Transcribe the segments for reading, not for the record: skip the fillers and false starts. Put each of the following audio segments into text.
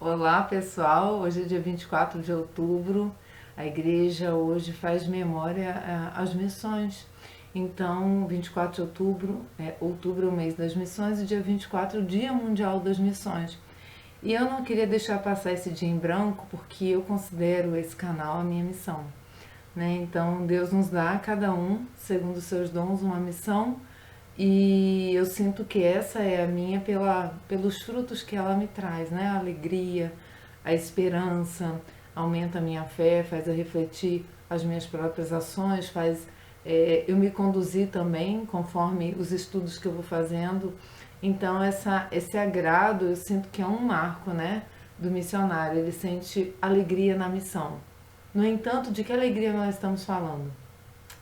Olá pessoal, hoje é dia 24 de outubro, a igreja hoje faz memória às missões. Então, 24 de outubro é o mês das missões e dia 24 é o Dia Mundial das Missões. E eu não queria deixar passar esse dia em branco porque eu considero esse canal a minha missão, né? Então, Deus nos dá a cada um, segundo os seus dons, uma missão. E eu sinto que essa é a minha pelos frutos que ela me traz, né? A alegria, a esperança, aumenta a minha fé, faz eu refletir as minhas próprias ações, faz eu me conduzir também conforme os estudos que eu vou fazendo. Então esse agrado eu sinto que é um marco, né? Do missionário, ele sente alegria na missão. No entanto, de que alegria nós estamos falando?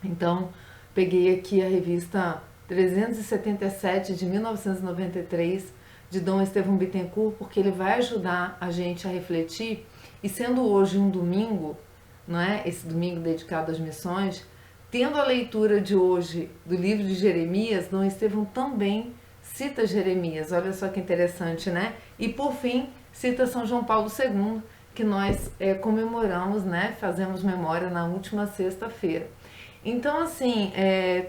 Então, peguei aqui a revista 377 de 1993 de Dom Estevão Bittencourt, porque ele vai ajudar a gente a refletir. E sendo hoje um domingo, não é? Esse domingo dedicado às missões, tendo a leitura de hoje do livro de Jeremias, Dom Estevão também cita Jeremias. Olha só que interessante, né? E por fim, cita São João Paulo II, que nós comemoramos, né? Fazemos memória na última sexta-feira. Então, assim,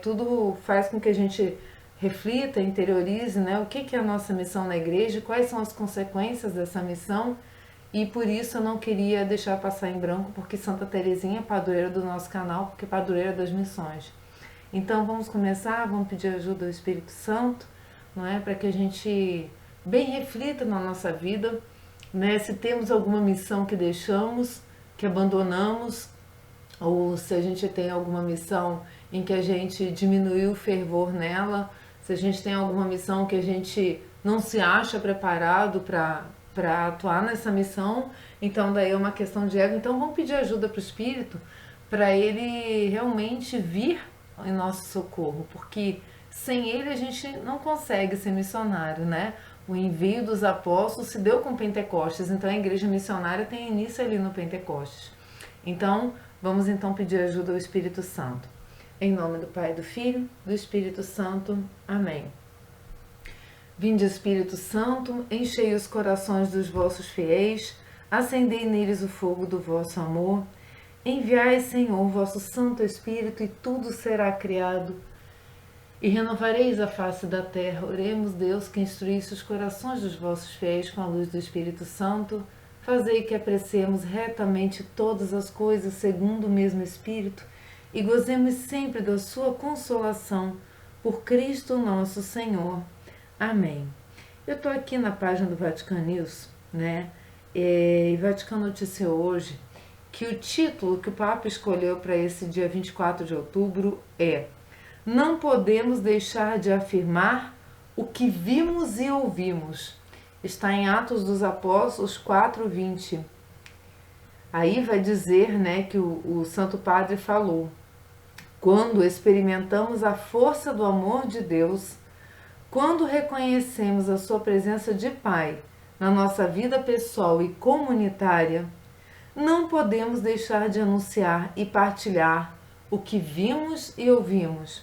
tudo faz com que a gente reflita, interiorize, né, o que é a nossa missão na igreja, quais são as consequências dessa missão, e por isso eu não queria deixar passar em branco, porque Santa Teresinha é padroeira do nosso canal, porque é padroeira das missões. Então, vamos começar, vamos pedir ajuda ao Espírito Santo, não é, para que a gente bem reflita na nossa vida, né, se temos alguma missão que deixamos, que abandonamos, ou se a gente tem alguma missão em que a gente diminuiu o fervor nela, se a gente tem alguma missão que a gente não se acha preparado para atuar nessa missão, então daí é uma questão de ego. Então vamos pedir ajuda para o Espírito, para ele realmente vir em nosso socorro, porque sem ele a gente não consegue ser missionário, né? O envio dos apóstolos se deu com Pentecostes, então a igreja missionária tem início ali no Pentecostes. Então, vamos então pedir ajuda ao Espírito Santo. Em nome do Pai, do Filho, do Espírito Santo. Amém. Vinde, Espírito Santo, enchei os corações dos vossos fiéis, acendei neles o fogo do vosso amor. Enviai, Senhor, vosso Santo Espírito, e tudo será criado, e renovareis a face da terra. Oremos, Deus, que instruísse os corações dos vossos fiéis com a luz do Espírito Santo. Fazei que apreciemos retamente todas as coisas segundo o mesmo Espírito e gozemos sempre da sua consolação, por Cristo nosso Senhor. Amém. Eu estou aqui na página do Vatican News, né? E Vaticano noticiou hoje que o título que o Papa escolheu para esse dia 24 de outubro é: Não podemos deixar de afirmar o que vimos e ouvimos. Está em Atos dos Apóstolos 4:20. Aí vai dizer, né, que o Santo Padre falou: quando experimentamos a força do amor de Deus, quando reconhecemos a sua presença de Pai na nossa vida pessoal e comunitária, não podemos deixar de anunciar e partilhar o que vimos e ouvimos.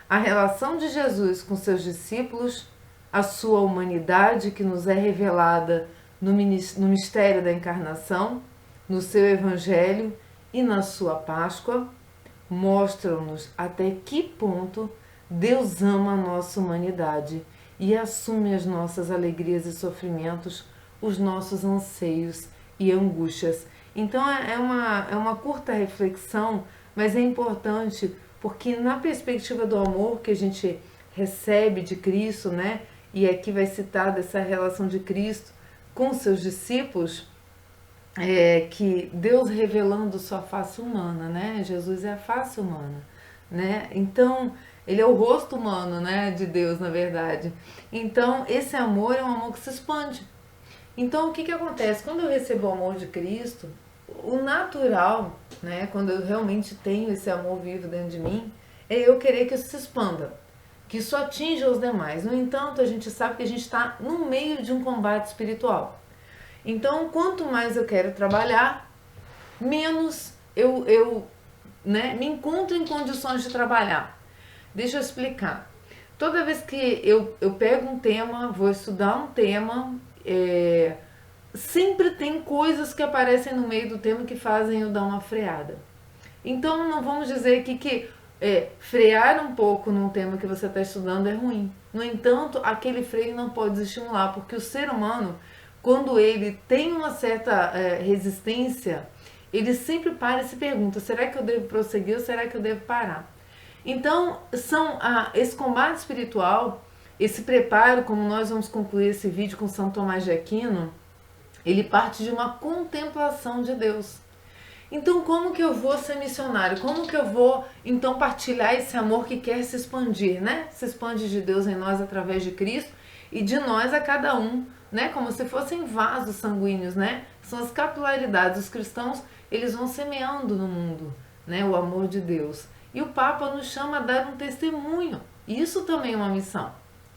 A relação de Jesus com seus discípulos, a sua humanidade que nos é revelada no mistério da encarnação, no seu Evangelho e na sua Páscoa, mostram-nos até que ponto Deus ama a nossa humanidade e assume as nossas alegrias e sofrimentos, os nossos anseios e angústias. Então é uma curta reflexão, mas é importante porque na perspectiva do amor que a gente recebe de Cristo, né? E aqui vai citar dessa relação de Cristo com seus discípulos, que Deus revelando sua face humana, né? Jesus é a face humana, né? Então, ele é o rosto humano, né, de Deus, na verdade. Então, esse amor é um amor que se expande. Então, o que acontece? Quando eu recebo o amor de Cristo, o natural, né, quando eu realmente tenho esse amor vivo dentro de mim, é eu querer que isso se expanda, que isso atinja os demais. No entanto, a gente sabe que a gente está no meio de um combate espiritual. Então, quanto mais eu quero trabalhar, menos eu me encontro em condições de trabalhar. Deixa eu explicar. Toda vez que eu pego um tema, vou estudar um tema, sempre tem coisas que aparecem no meio do tema que fazem eu dar uma freada. Então não vamos dizer aqui que frear um pouco num tema que você está estudando é ruim. No entanto, aquele freio não pode estimular, porque o ser humano, quando ele tem uma certa resistência, ele sempre para e se pergunta, será que eu devo prosseguir ou será que eu devo parar? Então, esse combate espiritual, esse preparo, como nós vamos concluir esse vídeo com São Tomás de Aquino, ele parte de uma contemplação de Deus. Então, como que eu vou ser missionário? Como que eu vou, então, partilhar esse amor que quer se expandir, né? Se expande de Deus em nós através de Cristo e de nós a cada um, né? Como se fossem vasos sanguíneos, né? São as capilaridades. Os cristãos, eles vão semeando no mundo, né? O amor de Deus. E o Papa nos chama a dar um testemunho. Isso também é uma missão.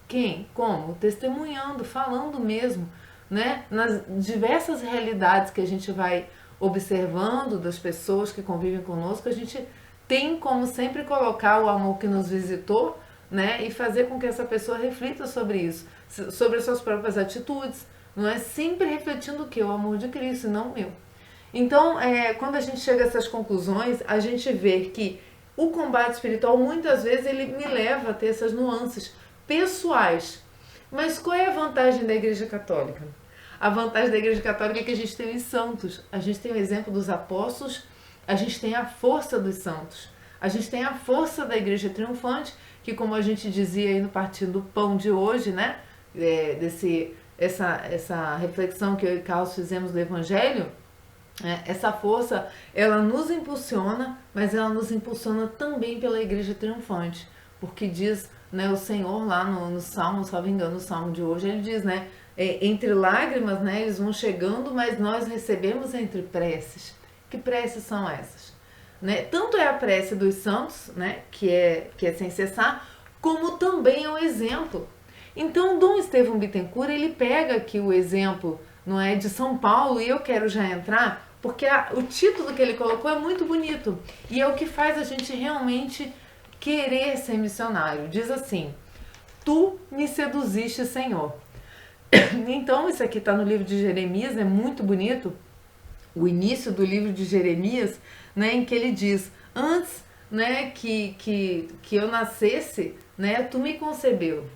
Quem? Como? Testemunhando, falando mesmo, né? Nas diversas realidades que a gente vai observando das pessoas que convivem conosco, a gente tem como sempre colocar o amor que nos visitou, né, e fazer com que essa pessoa reflita sobre isso, sobre as suas próprias atitudes, não é? Sempre refletindo o que? O amor de Cristo, e não o meu. Então, quando a gente chega a essas conclusões, a gente vê que o combate espiritual, muitas vezes, ele me leva a ter essas nuances pessoais. Mas qual é a vantagem da Igreja Católica? A vantagem da Igreja Católica é que a gente tem os santos, a gente tem o exemplo dos apóstolos, a gente tem a força dos santos, a gente tem a força da Igreja triunfante, que como a gente dizia aí no Partindo do Pão de hoje, né, essa reflexão que eu e Carlos fizemos do Evangelho, essa força, ela nos impulsiona, mas ela nos impulsiona também pela Igreja triunfante, porque diz, né, o Senhor lá no Salmo, se não me engano, no Salmo de hoje, ele diz, né, entre lágrimas, né, eles vão chegando, mas nós recebemos entre preces. Que preces são essas? Né? Tanto é a prece dos santos, né, que é sem cessar, como também é um exemplo. Então, Dom Estevão Bittencourt, ele pega aqui o exemplo, não é, de São Paulo, e eu quero já entrar, porque o título que ele colocou é muito bonito, e é o que faz a gente realmente querer ser missionário. Diz assim, tu me seduziste, Senhor. Então, isso aqui está no livro de Jeremias, é muito bonito, o início do livro de Jeremias, né, em que ele diz, antes, né, que eu nascesse, né, tu me concebeu.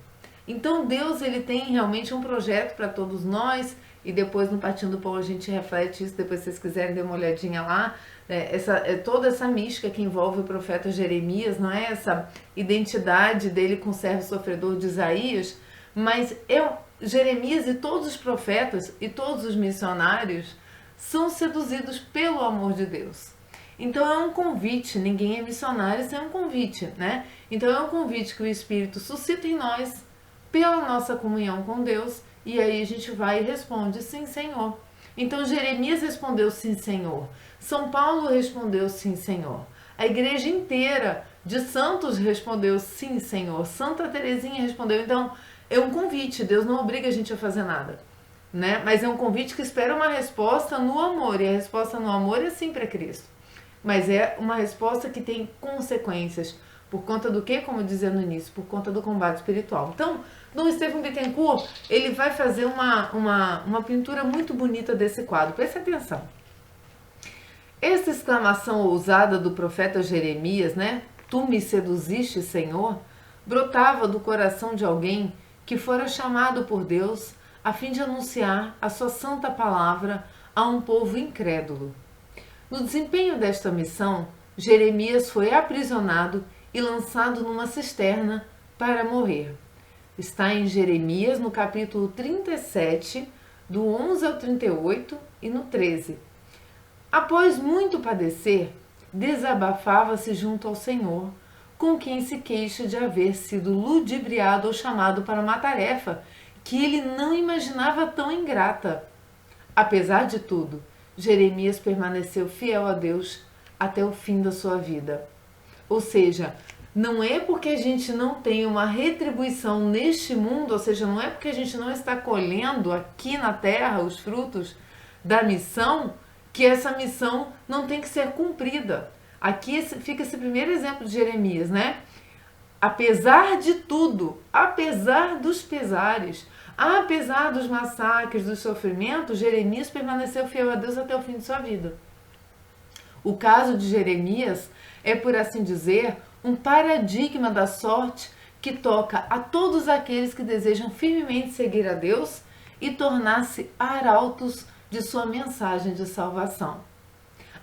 Então, Deus, ele tem realmente um projeto para todos nós, e depois no Partindo do Pão a gente reflete isso, depois se vocês quiserem dar uma olhadinha lá, toda essa mística que envolve o profeta Jeremias, não é? Essa identidade dele com o servo sofredor de Isaías, mas Jeremias e todos os profetas e todos os missionários são seduzidos pelo amor de Deus. Então é um convite, ninguém é missionário sem um convite, né? Então é um convite que o Espírito suscita em nós pela nossa comunhão com Deus, e aí a gente vai e responde, sim, Senhor. Então Jeremias respondeu, sim, Senhor. São Paulo respondeu, sim, Senhor. A igreja inteira de santos respondeu, sim, Senhor. Santa Teresinha respondeu. Então é um convite, Deus não obriga a gente a fazer nada, né? Mas é um convite que espera uma resposta no amor, e a resposta no amor é sim para Cristo. Mas é uma resposta que tem consequências, por conta do quê? Como dizia no início, por conta do combate espiritual. Então, Dom Estevão Bittencourt, ele vai fazer uma pintura muito bonita desse quadro. Preste atenção. Essa exclamação ousada do profeta Jeremias, né? Tu me seduziste, Senhor, brotava do coração de alguém que fora chamado por Deus a fim de anunciar a sua santa palavra a um povo incrédulo. No desempenho desta missão, Jeremias foi aprisionado e lançado numa cisterna para morrer. Está em Jeremias, no capítulo 37, do 11 ao 38 e no 13. Após muito padecer, desabafava-se junto ao Senhor, com quem se queixa de haver sido ludibriado ou chamado para uma tarefa que ele não imaginava tão ingrata. Apesar de tudo, Jeremias permaneceu fiel a Deus até o fim da sua vida. Ou seja, não é porque a gente não tem uma retribuição neste mundo, ou seja, não é porque a gente não está colhendo aqui na terra os frutos da missão, que essa missão não tem que ser cumprida. Aqui fica esse primeiro exemplo de Jeremias, né? Apesar de tudo, apesar dos pesares, Apesar dos massacres, dos sofrimentos, Jeremias permaneceu fiel a Deus até o fim de sua vida. O caso de Jeremias é, por assim dizer, um paradigma da sorte que toca a todos aqueles que desejam firmemente seguir a Deus e tornar-se arautos de sua mensagem de salvação.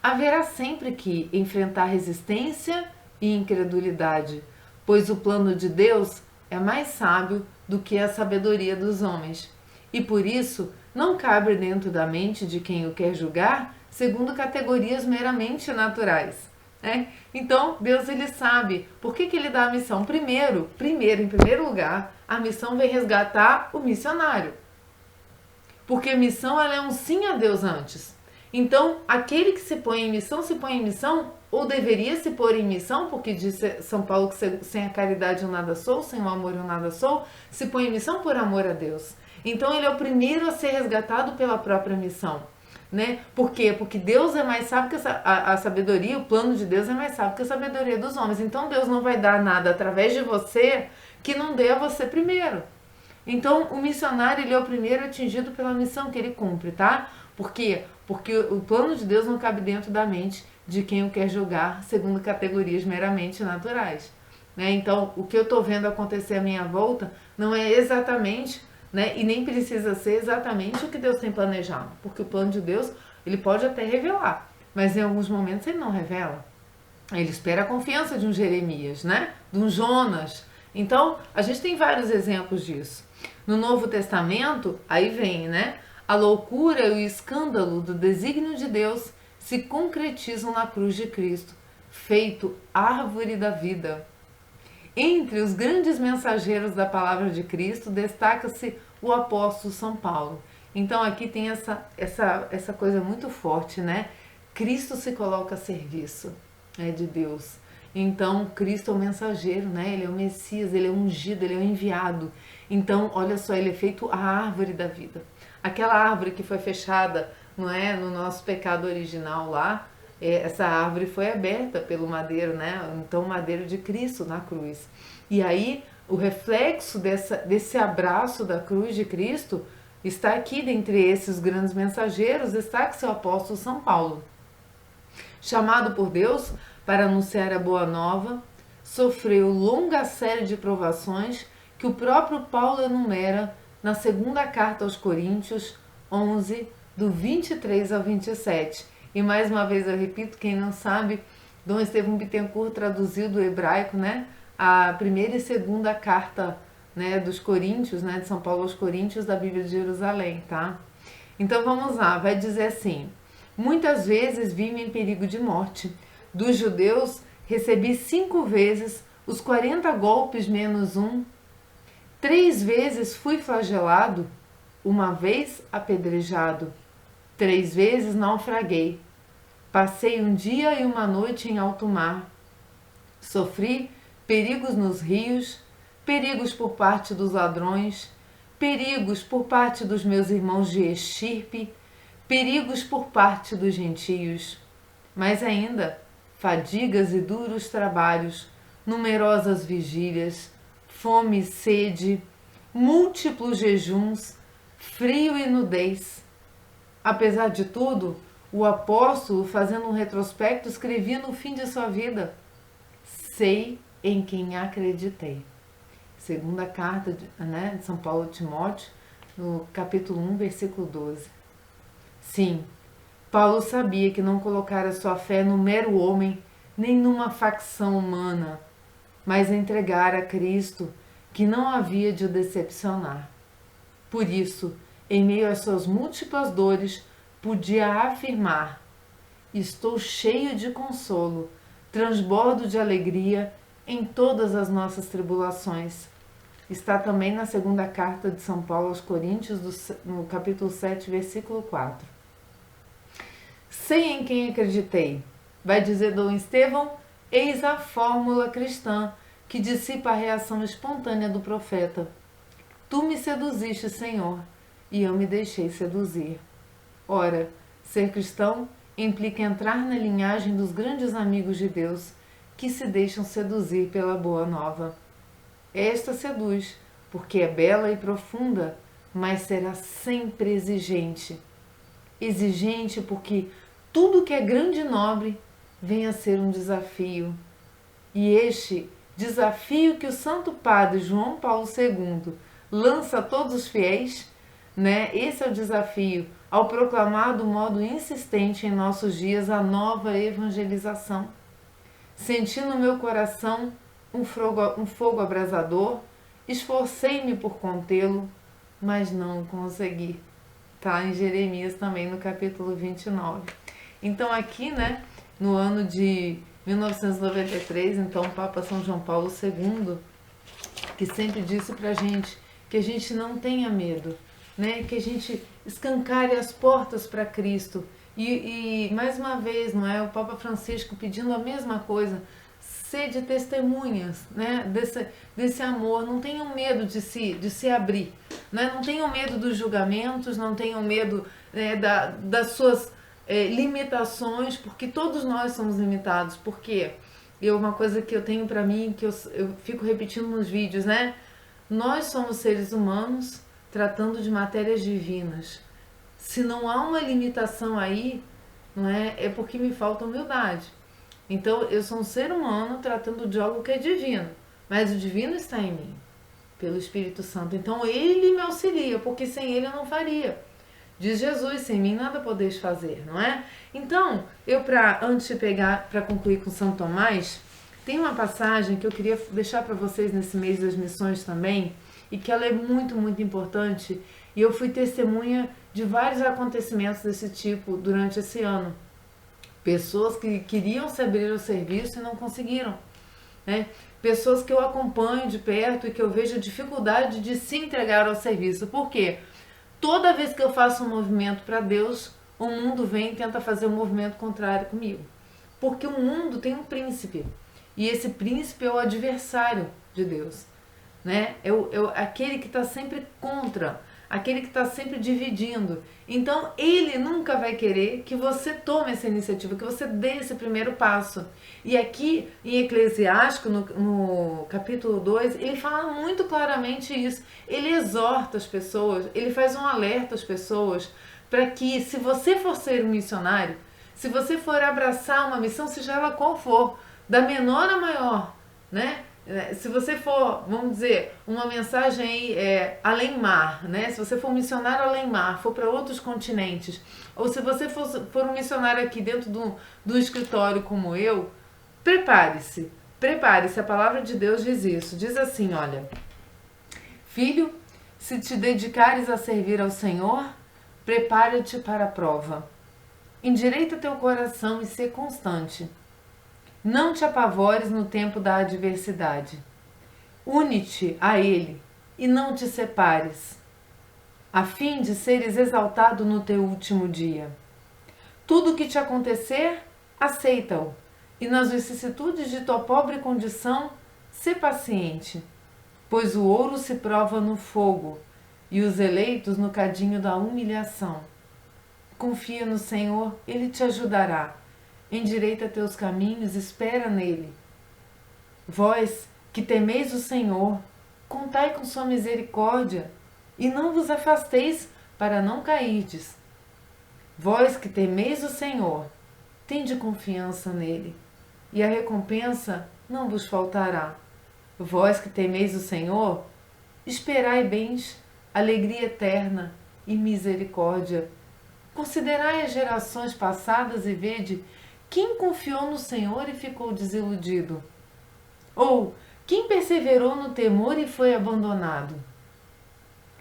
Haverá sempre que enfrentar resistência e incredulidade, pois o plano de Deus é mais sábio do que a sabedoria dos homens. E por isso, não cabe dentro da mente de quem o quer julgar segundo categorias meramente naturais. Então, Deus ele sabe por que ele dá a missão. Em primeiro lugar, a missão vem resgatar o missionário. Porque a missão ela é um sim a Deus antes. Então, aquele que se põe em missão, ou deveria se pôr em missão, porque diz São Paulo que sem a caridade eu nada sou, sem o amor eu nada sou, se põe em missão por amor a Deus. Então, ele é o primeiro a ser resgatado pela própria missão. Por quê? Porque Deus é mais sábio que a sabedoria, o plano de Deus é mais sábio que a sabedoria dos homens. Então, Deus não vai dar nada através de você que não dê a você primeiro. Então, o missionário ele é o primeiro atingido pela missão que ele cumpre, tá? Por quê? Porque o plano de Deus não cabe dentro da mente de quem o quer julgar segundo categorias meramente naturais. Então, o que eu estou vendo acontecer à minha volta não é exatamente, e nem precisa ser exatamente o que Deus tem planejado. Porque o plano de Deus, ele pode até revelar, mas em alguns momentos ele não revela. Ele espera a confiança de um Jeremias, de um Jonas. Então, a gente tem vários exemplos disso. No Novo Testamento, aí vem, a loucura e o escândalo do desígnio de Deus se concretizam na cruz de Cristo, feito árvore da vida. Entre os grandes mensageiros da palavra de Cristo, destaca-se o apóstolo São Paulo. Então aqui tem essa coisa muito forte, Cristo se coloca a serviço de Deus. Então Cristo é o mensageiro, ele é o Messias, ele é o ungido, ele é o enviado. Então, olha só, ele é feito a árvore da vida. Aquela árvore que foi fechada, no nosso pecado original lá, essa árvore foi aberta pelo madeiro, então o madeiro de Cristo na cruz. E aí, o reflexo desse abraço da cruz de Cristo está aqui, dentre esses grandes mensageiros, destaca-se o apóstolo São Paulo. Chamado por Deus para anunciar a boa nova, sofreu longa série de provações que o próprio Paulo enumera na segunda carta aos Coríntios 11, do 23 ao 27. E mais uma vez eu repito, quem não sabe, Dom Estevão Bittencourt traduziu do hebraico, a primeira e segunda carta, dos Coríntios, de São Paulo aos Coríntios da Bíblia de Jerusalém, tá? Então vamos lá, vai dizer assim: muitas vezes vi-me em perigo de morte. Dos judeus recebi 5 vezes os 40 golpes menos um. 3 vezes fui flagelado, 1 vez apedrejado, 3 vezes naufraguei. Passei 1 dia e 1 noite em alto mar. Sofri perigos nos rios, perigos por parte dos ladrões, perigos por parte dos meus irmãos de estirpe, perigos por parte dos gentios. Mas ainda, fadigas e duros trabalhos, numerosas vigílias, fome e sede, múltiplos jejuns, frio e nudez. Apesar de tudo, o apóstolo, fazendo um retrospecto, escrevia no fim de sua vida: sei em quem acreditei. Segunda carta de São Paulo a Timóteo, no capítulo 1, versículo 12. Sim, Paulo sabia que não colocara sua fé no mero homem, nem numa facção humana, mas entregar a Cristo, que não havia de o decepcionar. Por isso, em meio às suas múltiplas dores, podia afirmar: estou cheio de consolo, transbordo de alegria em todas as nossas tribulações. Está também na segunda carta de São Paulo aos Coríntios, no capítulo 7, versículo 4. Sei em quem acreditei. Vai dizer Dom Estevão: eis a fórmula cristã que dissipa a reação espontânea do profeta. Tu me seduziste, Senhor, e eu me deixei seduzir. Ora, ser cristão implica entrar na linhagem dos grandes amigos de Deus que se deixam seduzir pela boa nova. Esta seduz, porque é bela e profunda, mas será sempre exigente. Exigente porque tudo que é grande e nobre vem a ser um desafio. E este desafio que o Santo Padre João Paulo II lança a todos os fiéis, né? Esse é o desafio ao proclamar do modo insistente em nossos dias a nova evangelização. Senti no meu coração um fogo abrasador, esforcei-me por contê-lo, mas não consegui. Está em Jeremias também, no capítulo 29. Então aqui, né, no ano de 1993, então o Papa São João Paulo II, que sempre disse pra gente que a gente não tenha medo, né, que a gente escancare as portas para Cristo. E mais uma vez, não é, o Papa Francisco pedindo a mesma coisa, sede testemunhas, né, desse amor, não tenham medo de se abrir, né, não tenham medo dos julgamentos, não tenham medo, né, das suas limitações, porque todos nós somos limitados. Porque uma coisa que eu tenho para mim, que eu fico repetindo nos vídeos, né, nós somos seres humanos tratando de matérias divinas. Se não há uma limitação aí, não é porque me falta humildade. Então, eu sou um ser humano tratando de algo que é divino, mas o divino está em mim, pelo Espírito Santo. Então, ele me auxilia, porque sem ele eu não faria. Diz Jesus, sem mim nada podeis fazer, não é? Então, antes de para concluir com São Tomás, tem uma passagem que eu queria deixar para vocês nesse mês das missões também, e que ela é muito, muito importante, e eu fui testemunha de vários acontecimentos desse tipo durante esse ano. Pessoas que queriam se abrir ao serviço e não conseguiram, né? Pessoas que eu acompanho de perto e que eu vejo a dificuldade de se entregar ao serviço. Por quê? Toda vez que eu faço um movimento para Deus, o mundo vem e tenta fazer um movimento contrário comigo. Porque o mundo tem um príncipe, e esse príncipe é o adversário de Deus, né? É aquele que está sempre contra, aquele que está sempre dividindo. Então, ele nunca vai querer que você tome essa iniciativa, que você dê esse primeiro passo. E aqui, em Eclesiástico, no capítulo 2, ele fala muito claramente isso. Ele exorta as pessoas, ele faz um alerta às pessoas, para que, se você for ser um missionário, se você for abraçar uma missão, seja ela qual for, da menor a maior, né? Se você for, vamos dizer, uma mensagem aí, além mar, né? Se você for um missionário além mar, for para outros continentes, ou se você for um missionário aqui dentro do escritório como eu, prepare-se, prepare-se. A palavra de Deus diz isso, diz assim, olha: filho, se te dedicares a servir ao Senhor, prepara-te para a prova. Endireita teu coração e sê constante. Não te apavores no tempo da adversidade. Une-te a Ele e não te separes, a fim de seres exaltado no teu último dia. Tudo o que te acontecer, aceita-o, e nas vicissitudes de tua pobre condição, sê paciente, pois o ouro se prova no fogo, e os eleitos no cadinho da humilhação. Confia no Senhor, Ele te ajudará. Endireita teus caminhos, espera nele. Vós, que temeis o Senhor, contai com sua misericórdia, e não vos afasteis para não cairdes. Vós, que temeis o Senhor, tende confiança nele, e a recompensa não vos faltará. Vós, que temeis o Senhor, esperai bens, alegria eterna e misericórdia. Considerai as gerações passadas e vede quem confiou no Senhor e ficou desiludido? Ou quem perseverou no temor e foi abandonado?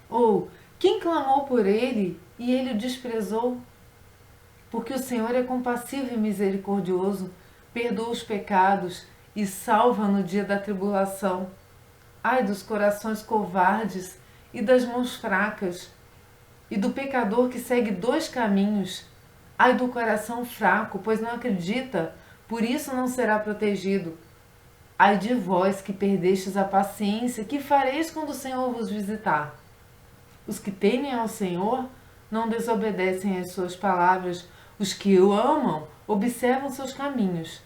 Ou quem clamou por ele e ele o desprezou? Porque o Senhor é compassivo e misericordioso, perdoa os pecados e salva no dia da tribulação. Ai dos corações covardes e das mãos fracas, e do pecador que segue dois caminhos. Ai do coração fraco, pois não acredita, por isso não será protegido. Ai de vós que perdestes a paciência, que fareis quando o Senhor vos visitar? Os que temem ao Senhor não desobedecem às suas palavras, os que o amam observam seus caminhos.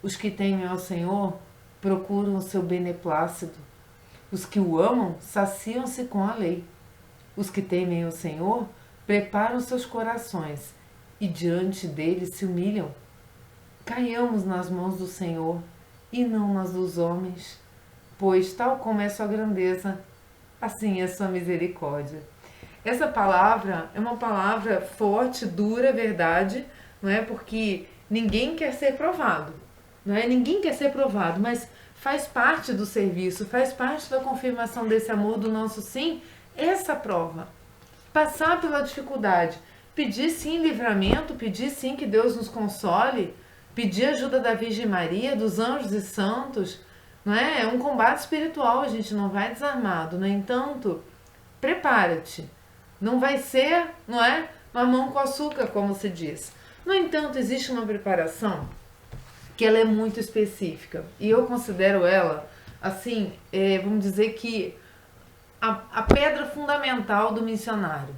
Os que temem ao Senhor procuram o seu beneplácito. Os que o amam saciam-se com a lei. Os que temem o Senhor preparam seus corações e diante dele se humilham. Caiamos nas mãos do Senhor e não nas dos homens, pois tal como é sua grandeza, assim é sua misericórdia. Essa palavra é uma palavra forte, dura, verdade, não é? Porque ninguém quer ser provado, não é? Ninguém quer ser provado, mas faz parte do serviço, faz parte da confirmação desse amor do nosso sim, essa prova. Passar pela dificuldade, pedir sim livramento, pedir sim que Deus nos console, pedir ajuda da Virgem Maria, dos anjos e santos, não é? É um combate espiritual, a gente não vai desarmado. No entanto, prepara-te. Não vai ser, não é? Mamão com açúcar, como se diz. No entanto, existe uma preparação que ela é muito específica. E eu considero ela, assim, vamos dizer que a pedra fundamental do missionário.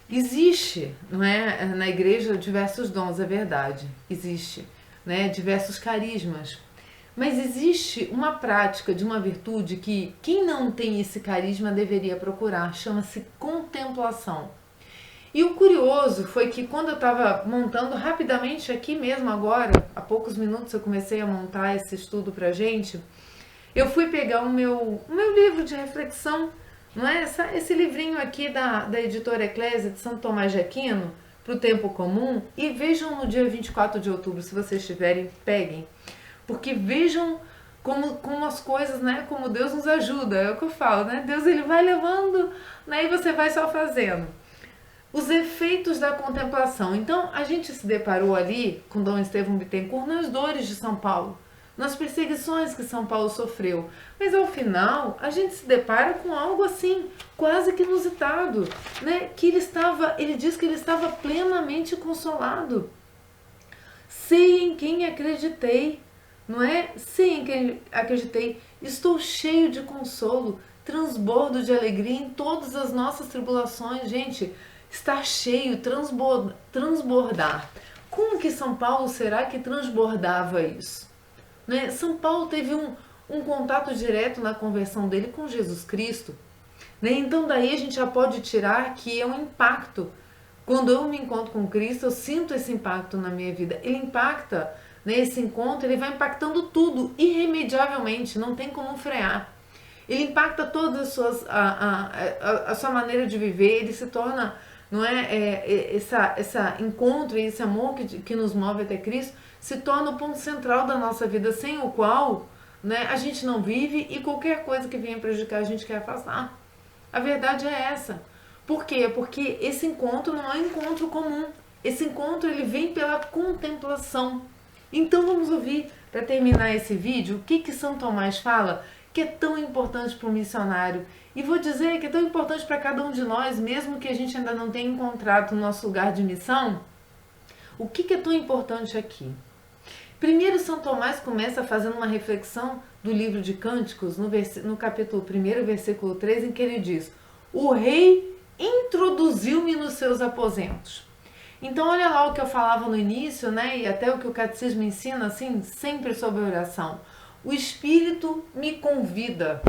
Existe, não é, na igreja diversos dons, é verdade. Existe, né, diversos carismas. Mas existe uma prática de uma virtude que quem não tem esse carisma deveria procurar, chama-se contemplação. E o curioso foi que quando eu estava montando rapidamente aqui mesmo agora, há poucos minutos eu comecei a montar esse estudo pra gente, eu fui pegar o meu livro de reflexão, não é? Esse livrinho aqui da editora Eclésia de Santo Tomás de Aquino, para o Tempo Comum, e vejam no dia 24 de outubro, se vocês tiverem, peguem. Porque vejam como as coisas, né? Como Deus nos ajuda, é o que eu falo, né? Deus ele vai levando, né? E você vai só fazendo. Os efeitos da contemplação. Então, a gente se deparou ali com Dom Estevão Bittencourt nas dores de São Paulo, nas perseguições que São Paulo sofreu. Mas ao final, a gente se depara com algo assim, quase que inusitado, né? Que ele diz que ele estava plenamente consolado. Sei em quem acreditei, não é? Sei em quem acreditei. Estou cheio de consolo, transbordo de alegria em todas as nossas tribulações. Gente, estar cheio, transbordar. Como que São Paulo será que transbordava isso? Né? São Paulo teve um contato direto na conversão dele com Jesus Cristo. Né? Então daí a gente já pode tirar que é um impacto. Quando eu me encontro com Cristo, eu sinto esse impacto na minha vida. Ele impacta, né? Esse encontro, ele vai impactando tudo, irremediavelmente, não tem como frear. Ele impacta todas as a sua maneira de viver, ele se torna, não é, essa encontro e esse amor que nos move até Cristo, se torna o ponto central da nossa vida, sem o qual, né, a gente não vive e qualquer coisa que venha prejudicar a gente quer afastar. A verdade é essa. Por quê? Porque esse encontro não é um encontro comum. Esse encontro ele vem pela contemplação. Então vamos ouvir, para terminar esse vídeo, o que São Tomás fala que é tão importante para o missionário. E vou dizer que é tão importante para cada um de nós, mesmo que a gente ainda não tenha encontrado o nosso lugar de missão. O que é tão importante aqui? Primeiro, São Tomás começa fazendo uma reflexão do livro de Cânticos, no capítulo 1, versículo 3, em que ele diz: o rei introduziu-me nos seus aposentos. Então, olha lá o que eu falava no início, né? E até o que o catecismo ensina, assim, sempre sobre oração. O Espírito me convida.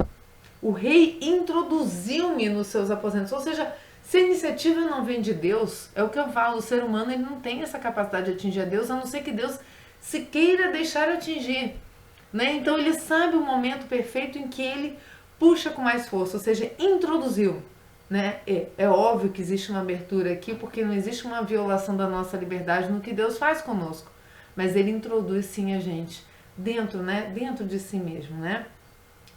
O rei introduziu-me nos seus aposentos. Ou seja, se a iniciativa não vem de Deus, é o que eu falo, o ser humano ele não tem essa capacidade de atingir a Deus, a não ser que Deus se queira deixar atingir, né? Então ele sabe o momento perfeito em que ele puxa com mais força, ou seja, introduziu, né? É óbvio que existe uma abertura aqui, porque não existe uma violação da nossa liberdade no que Deus faz conosco, mas ele introduz sim a gente dentro, né? Dentro de si mesmo, né?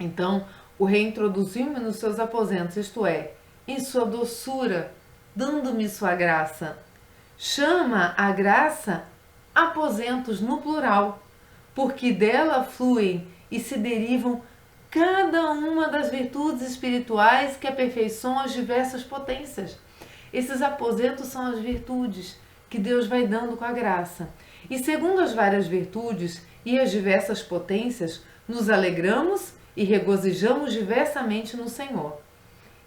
Então, o rei introduziu-me nos seus aposentos, isto é, em sua doçura, dando-me sua graça. Chama a graça aposentos no plural, porque dela fluem e se derivam cada uma das virtudes espirituais que aperfeiçoam as diversas potências. Esses aposentos são as virtudes que Deus vai dando com a graça. E segundo as várias virtudes e as diversas potências, nos alegramos e regozijamos diversamente no Senhor.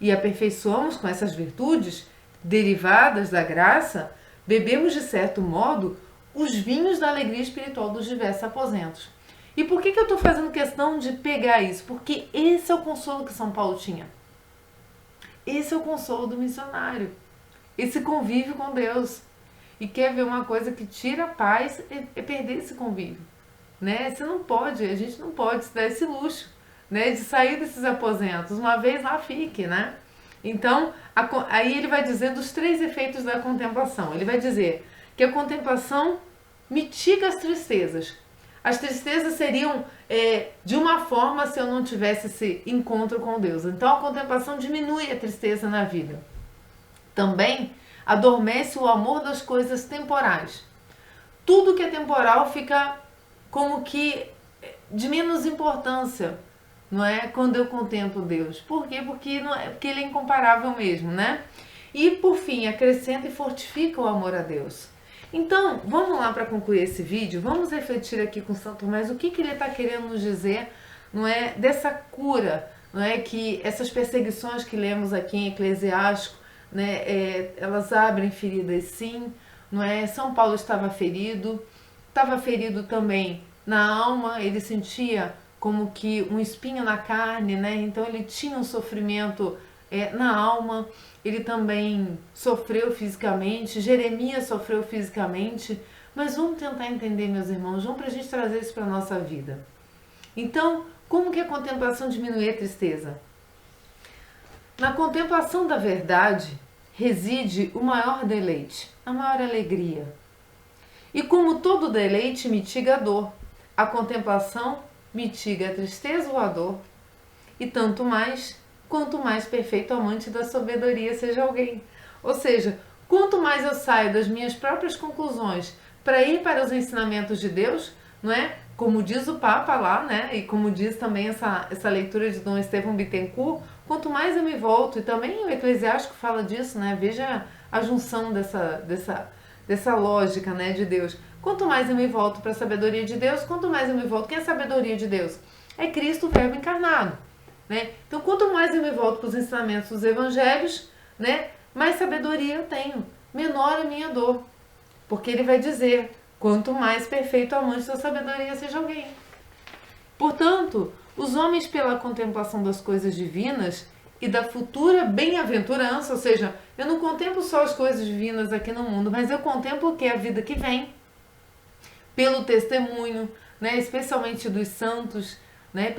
E aperfeiçoamos com essas virtudes, derivadas da graça, bebemos de certo modo os vinhos da alegria espiritual dos diversos aposentos. E por que eu estou fazendo questão de pegar isso? Porque esse é o consolo que São Paulo tinha. Esse é o consolo do missionário. Esse convívio com Deus. E quer ver uma coisa que tira a paz, é perder esse convívio. Né? Você não pode, a gente não pode se dar esse luxo, né, de sair desses aposentos. Uma vez lá fique, né? Então, aí ele vai dizer dos 3 efeitos da contemplação. Ele vai dizer que a contemplação mitiga as tristezas. As tristezas seriam de uma forma se eu não tivesse esse encontro com Deus. Então, a contemplação diminui a tristeza na vida. Também adormece o amor das coisas temporais. Tudo que é temporal fica como que de menos importância, não é? Quando eu contemplo Deus. Por quê? Porque Ele é incomparável mesmo, né? E por fim, acrescenta e fortifica o amor a Deus. Então, vamos lá para concluir esse vídeo, vamos refletir aqui com Santo Tomás o que ele está querendo nos dizer, não é? Dessa cura, não é? Que essas perseguições que lemos aqui em Eclesiástico, né? Elas abrem feridas, sim, não é? São Paulo estava ferido também na alma, ele sentia como que um espinho na carne, né? Então ele tinha um sofrimento na alma, ele também sofreu fisicamente, Jeremias sofreu fisicamente, mas vamos tentar entender, meus irmãos, vamos para a gente trazer isso para a nossa vida. Então, como que a contemplação diminui a tristeza? Na contemplação da verdade reside o maior deleite, a maior alegria. E como todo deleite mitiga a dor, a contemplação mitiga a tristeza ou a dor. E tanto mais, quanto mais perfeito amante da sabedoria seja alguém. Ou seja, quanto mais eu saio das minhas próprias conclusões para ir para os ensinamentos de Deus, não é? Como diz o Papa lá, né? E como diz também essa leitura de Dom Estevão Bittencourt, quanto mais eu me volto, e também o Eclesiástico fala disso, né? Veja a junção dessa lógica, né, de Deus. Quanto mais eu me volto para a sabedoria de Deus, quanto mais eu me volto... Quem é a sabedoria de Deus? É Cristo, o Verbo encarnado. Né? Então, quanto mais eu me volto para os ensinamentos dos evangelhos, né, mais sabedoria eu tenho, menor a minha dor. Porque ele vai dizer, quanto mais perfeito amante da sabedoria seja alguém. Portanto, os homens pela contemplação das coisas divinas e da futura bem-aventurança, ou seja, eu não contemplo só as coisas divinas aqui no mundo, mas eu contemplo o que é a vida que vem, pelo testemunho, né, especialmente dos santos, né,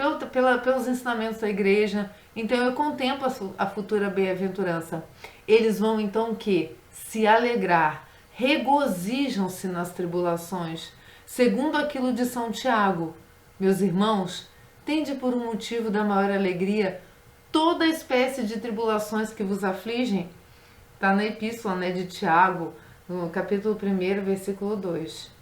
pelos ensinamentos da igreja. Então eu contemplo a futura bem-aventurança. Eles vão então que se alegrar, regozijam-se nas tribulações, segundo aquilo de São Tiago. Meus irmãos, tende por um motivo da maior alegria toda espécie de tribulações que vos afligem. Está na epístola, né, de Tiago, no capítulo 1, versículo 2.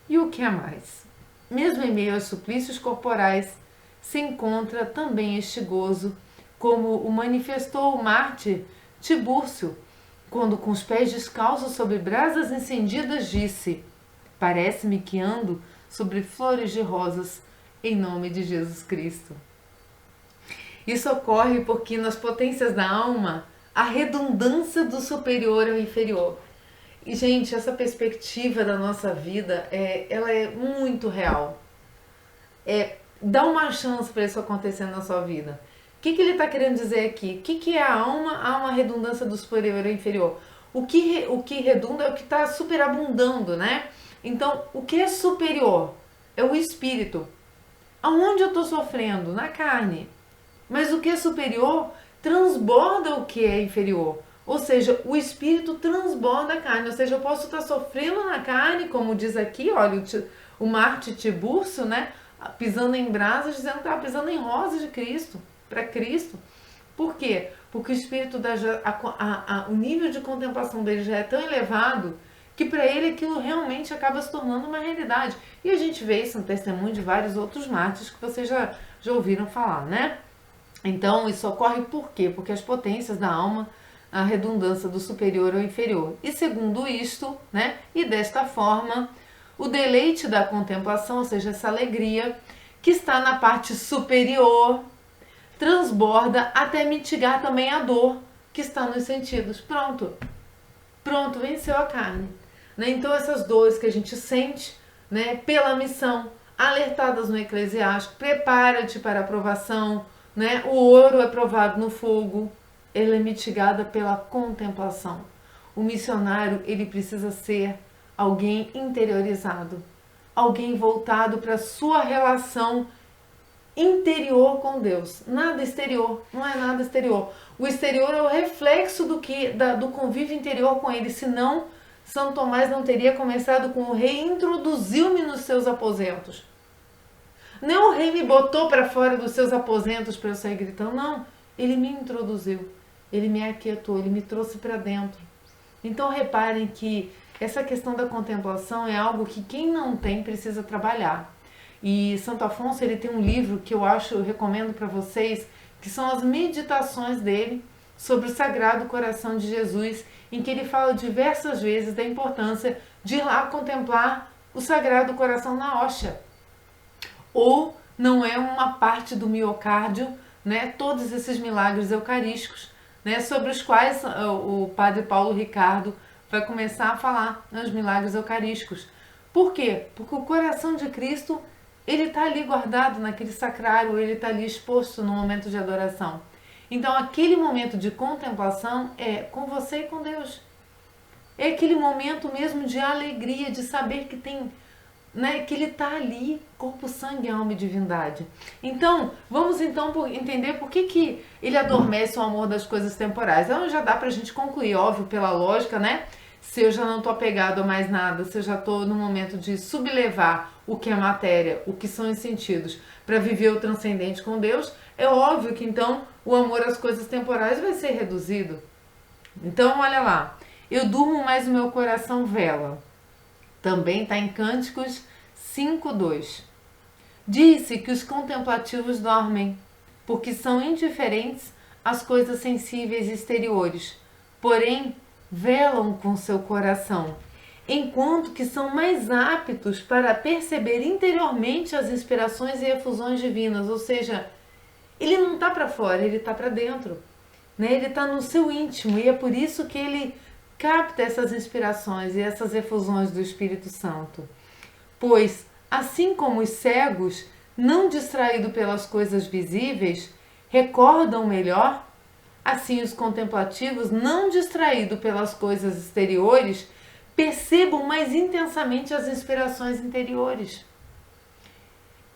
E o que é mais? Mesmo em meio aos suplícios corporais, se encontra também este gozo, como o manifestou o mártir Tibúrcio, quando com os pés descalços sobre brasas encendidas disse: parece-me que ando sobre flores de rosas, em nome de Jesus Cristo. Isso ocorre porque nas potências da alma, a redundância do superior ao inferior. E, gente, essa perspectiva da nossa vida, ela é muito real. Dá uma chance para isso acontecer na sua vida. O que ele está querendo dizer aqui? O que é a alma? Há uma redundância do superior ao inferior. O que redunda é o que está superabundando, né? Então, o que é superior? É o espírito. Aonde eu estou sofrendo? Na carne. Mas o que é superior transborda o que é inferior. Ou seja, o espírito transborda a carne. Ou seja, eu posso estar sofrendo na carne, como diz aqui, olha, o mártir Tibúrcio, né? Pisando em brasas, dizendo que estava pisando em rosas de Cristo, para Cristo. Por quê? Porque o espírito, o nível de contemplação dele já é tão elevado que para ele aquilo realmente acaba se tornando uma realidade. E a gente vê isso no testemunho de vários outros mártires que vocês já ouviram falar, né? Então, isso ocorre por quê? Porque as potências da alma, a redundância do superior ao inferior. E segundo isto, né? E desta forma, o deleite da contemplação, ou seja, essa alegria que está na parte superior, transborda até mitigar também a dor que está nos sentidos. Pronto, venceu a carne. Né? Então essas dores que a gente sente, né, pela missão, alertadas no Eclesiástico, prepara-te para a provação, né? O ouro é provado no fogo, ela é mitigada pela contemplação. O missionário, ele precisa ser alguém interiorizado, alguém voltado para a sua relação interior com Deus, nada exterior, não é nada exterior. O exterior é o reflexo do convívio interior com ele, senão São Tomás não teria começado com o rei introduziu-me nos seus aposentos. Não o rei me botou para fora dos seus aposentos para eu sair gritando, não. Ele me introduziu, ele me aquietou, ele me trouxe para dentro. Então reparem que essa questão da contemplação é algo que quem não tem precisa trabalhar. E Santo Afonso, ele tem um livro que eu recomendo para vocês, que são as meditações dele sobre o Sagrado Coração de Jesus, em que ele fala diversas vezes da importância de ir lá contemplar o Sagrado Coração na hóstia. Ou não é uma parte do miocárdio, né, todos esses milagres eucarísticos, né, sobre os quais o padre Paulo Ricardo vai começar a falar nos milagres eucarísticos. Por quê? Porque o coração de Cristo, ele está ali guardado naquele sacrário, ele está ali exposto no momento de adoração. Então aquele momento de contemplação é com você e com Deus. É aquele momento mesmo de alegria, de saber que tem, né, que ele está ali, corpo, sangue, alma e divindade. Então, vamos então entender por que ele adormece o amor das coisas temporais. Então já dá para a gente concluir, óbvio, pela lógica, né? Se eu já não estou apegado a mais nada, se eu já estou no momento de sublevar o que é matéria, o que são os sentidos, para viver o transcendente com Deus, é óbvio que então o amor às coisas temporais vai ser reduzido. Então, olha lá, eu durmo, mas o meu coração vela. Também está em Cânticos 5:2. Diz-se que os contemplativos dormem, porque são indiferentes às coisas sensíveis exteriores, porém velam com seu coração, enquanto que são mais aptos para perceber interiormente as inspirações e efusões divinas, ou seja, ele não está para fora, ele está para dentro, né? Ele está no seu íntimo e é por isso que ele capta essas inspirações e essas efusões do Espírito Santo. Pois, assim como os cegos, não distraídos pelas coisas visíveis, recordam melhor, assim os contemplativos, não distraídos pelas coisas exteriores, percebam mais intensamente as inspirações interiores.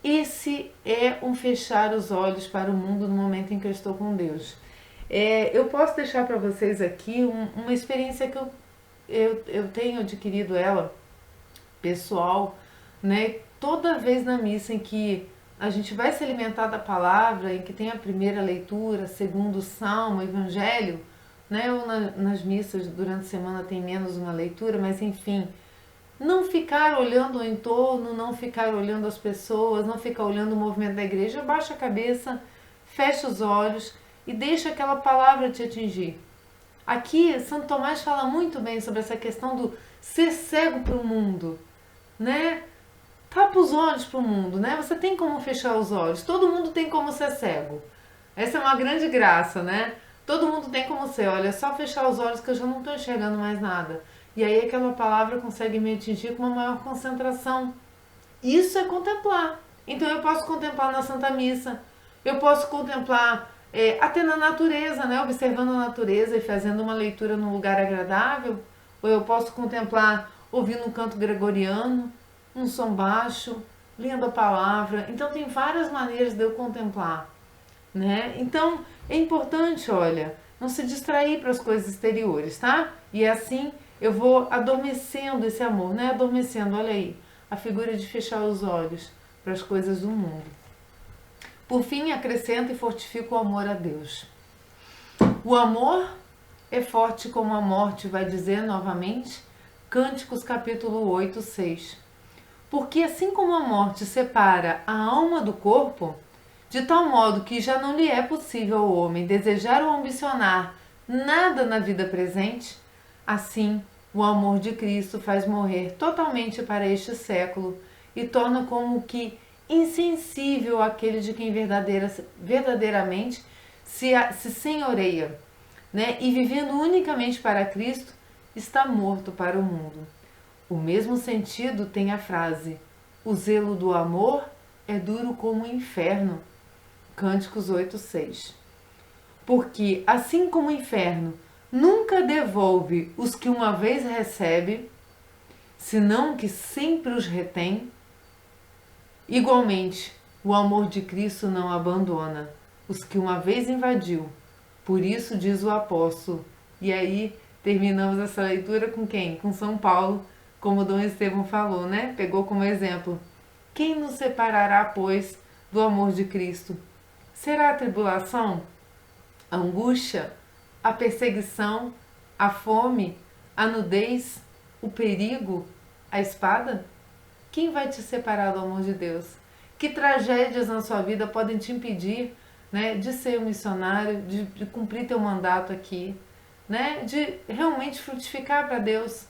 Esse é um fechar os olhos para o mundo no momento em que eu estou com Deus. Eu posso deixar para vocês aqui uma experiência que eu tenho adquirido ela, pessoal, né? Toda vez na missa em que a gente vai se alimentar da palavra, em que tem a primeira leitura, segundo salmo, evangelho, né? Ou nas missas durante a semana tem menos uma leitura, mas enfim, não ficar olhando o entorno, não ficar olhando as pessoas, não ficar olhando o movimento da igreja, baixa a cabeça, fecha os olhos e deixa aquela palavra te atingir. Aqui, Santo Tomás fala muito bem sobre essa questão do ser cego para o mundo, né? Tapa os olhos para o mundo, né? Você tem como fechar os olhos, todo mundo tem como ser cego. Essa é uma grande graça, né? Todo mundo tem como ser, olha, é só fechar os olhos que eu já não estou enxergando mais nada. E aí aquela palavra consegue me atingir com uma maior concentração. Isso é contemplar. Então eu posso contemplar na Santa Missa, eu posso contemplar até na natureza, né? Observando a natureza e fazendo uma leitura num lugar agradável, ou eu posso contemplar ouvindo um canto gregoriano, um som baixo, lendo a palavra. Então tem várias maneiras de eu contemplar, né? Então é importante, olha, não se distrair para as coisas exteriores, tá? E assim eu vou adormecendo esse amor, né? Adormecendo, olha aí, a figura de fechar os olhos para as coisas do mundo. Por fim, acrescenta e fortifica o amor a Deus. O amor é forte como a morte, vai dizer novamente, Cânticos capítulo 8, 6. Porque assim como a morte separa a alma do corpo, de tal modo que já não lhe é possível ao homem desejar ou ambicionar nada na vida presente, assim o amor de Cristo faz morrer totalmente para este século e torna como que insensível aquele de quem verdadeiramente se senhoreia, né? E vivendo unicamente para Cristo, está morto para o mundo. O mesmo sentido tem a frase: o zelo do amor é duro como o inferno. Cânticos 8:6. Porque, assim como o inferno nunca devolve os que uma vez recebe, senão que sempre os retém, igualmente, o amor de Cristo não abandona os que uma vez invadiu. Por isso diz o apóstolo. E aí terminamos essa leitura com quem? Com São Paulo, como Dom Estevão falou, né? Pegou como exemplo. Quem nos separará, pois, do amor de Cristo? Será a tribulação, a angústia, a perseguição, a fome, a nudez, o perigo, a espada? Quem vai te separar do amor de Deus? Que tragédias na sua vida podem te impedir, né, de ser um missionário, de cumprir teu mandato aqui, né, de realmente frutificar para Deus?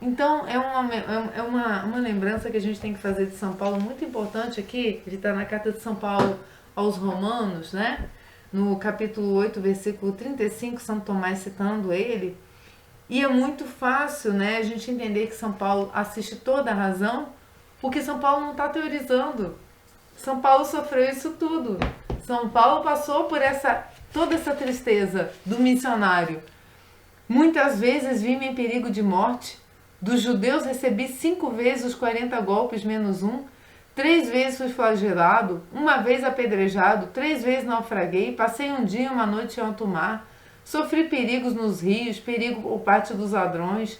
Então é uma lembrança que a gente tem que fazer de São Paulo muito importante aqui. Ele está na carta de São Paulo aos Romanos, né? No capítulo 8, versículo 35, São Tomás citando ele. E é muito fácil, né, a gente entender que São Paulo assiste toda a razão, porque São Paulo não está teorizando. São Paulo sofreu isso tudo. São Paulo passou por toda essa tristeza do missionário. Muitas vezes vi-me em perigo de morte. Dos judeus recebi 5 vezes os 40 golpes menos um. 3 vezes fui flagelado, 1 vez apedrejado, 3 vezes naufraguei, passei um dia e uma noite em alto mar. Sofri perigos nos rios, perigo por parte dos ladrões,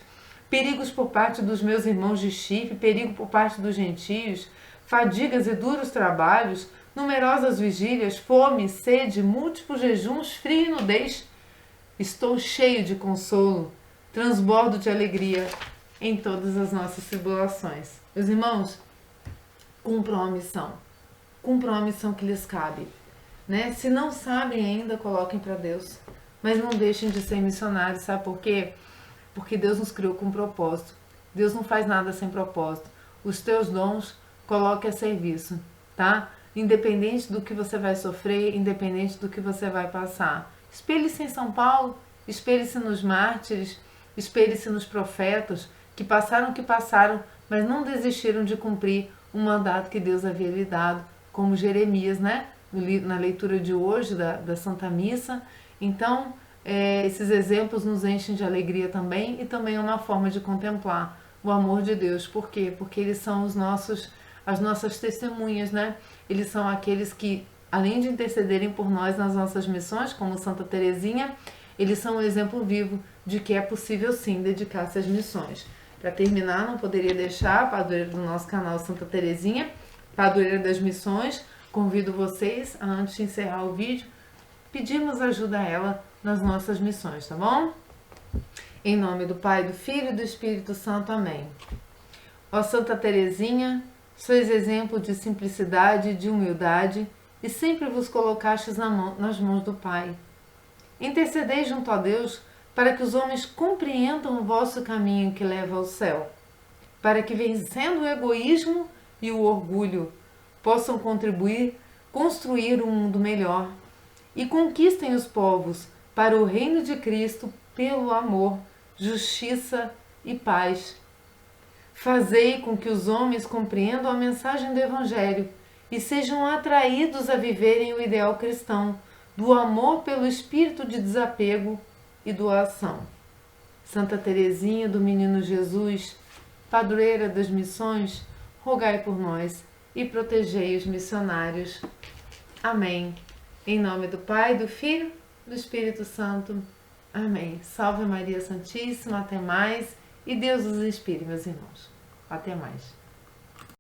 perigos por parte dos meus irmãos de Chipre, perigo por parte dos gentios, fadigas e duros trabalhos, numerosas vigílias, fome, sede, múltiplos jejuns, frio e nudez. Estou cheio de consolo, transbordo de alegria em todas as nossas tribulações. Meus irmãos, cumpram a missão que lhes cabe, né? Se não sabem ainda, coloquem para Deus, mas não deixem de ser missionários, sabe por quê? Porque Deus nos criou com um propósito. Deus não faz nada sem propósito. Os teus dons, coloque a serviço, tá? Independente do que você vai sofrer, independente do que você vai passar. Espelhe-se em São Paulo, espelhe-se nos mártires, espelhe-se nos profetas que passaram, mas não desistiram de cumprir o mandato que Deus havia lhe dado, como Jeremias, né? Na leitura de hoje da Santa Missa. Então, esses exemplos nos enchem de alegria também, e também é uma forma de contemplar o amor de Deus. Por quê? Porque eles são as nossas testemunhas, né? Eles são aqueles que, além de intercederem por nós nas nossas missões, como Santa Teresinha, eles são um exemplo vivo de que é possível sim dedicar-se às missões. Para terminar, não poderia deixar a padroeira do nosso canal, Santa Teresinha, padroeira das missões. Convido vocês a, antes de encerrar o vídeo, pedirmos ajuda a ela nas nossas missões, tá bom? Em nome do Pai, do Filho e do Espírito Santo. Amém. Ó Santa Teresinha, sois exemplo de simplicidade e de humildade, e sempre vos colocastes nas mãos do Pai. Intercedei junto a Deus para que os homens compreendam o vosso caminho que leva ao céu, para que, vencendo o egoísmo e o orgulho, possam construir um mundo melhor e conquistem os povos para o reino de Cristo pelo amor, justiça e paz. Fazei com que os homens compreendam a mensagem do Evangelho e sejam atraídos a viverem o ideal cristão do amor pelo espírito de desapego e doação. Santa Teresinha do Menino Jesus, padroeira das missões, rogai por nós e protegei os missionários. Amém. Em nome do Pai, do Filho e do Espírito Santo. Amém. Salve Maria Santíssima. Até mais. E Deus os inspire, meus irmãos. Até mais.